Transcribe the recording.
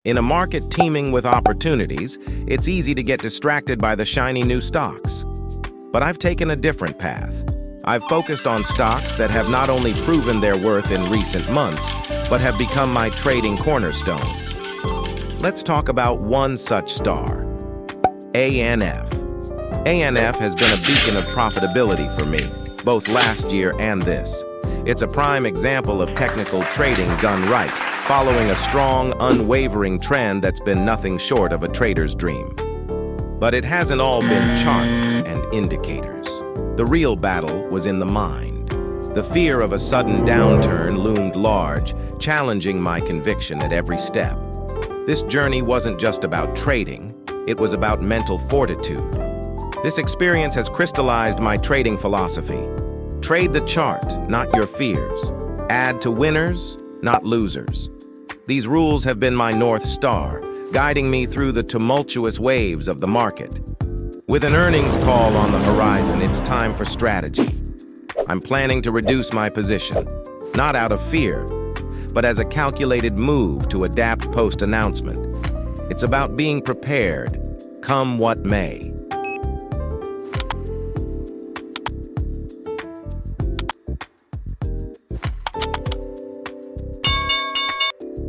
In a market teeming with opportunities, it's easy to get distracted by the shiny new stocks. But I've taken a different path. I've focused on stocks that have not only proven their worth in recent months, but have become my trading cornerstones. Let's talk about one such star, ANF. ANF has been a beacon of profitability for me, both last year and this. It's a prime example of technical trading done right, following a strong, unwavering trend that's been nothing short of a trader's dream. But it hasn't all been charts and indicators. The real battle was in the mind. The fear of a sudden downturn loomed large, challenging my conviction at every step. This journey wasn't just about trading, it was about mental fortitude. This experience has crystallized my trading philosophy. Trade the chart, not your fears. Add to winners, not losers. These rules have been my North Star, guiding me through the tumultuous waves of the market. With an earnings call on the horizon, it's time for strategy. I'm planning to reduce my position, not out of fear, but as a calculated move to adapt post-announcement. It's about being prepared, come what may.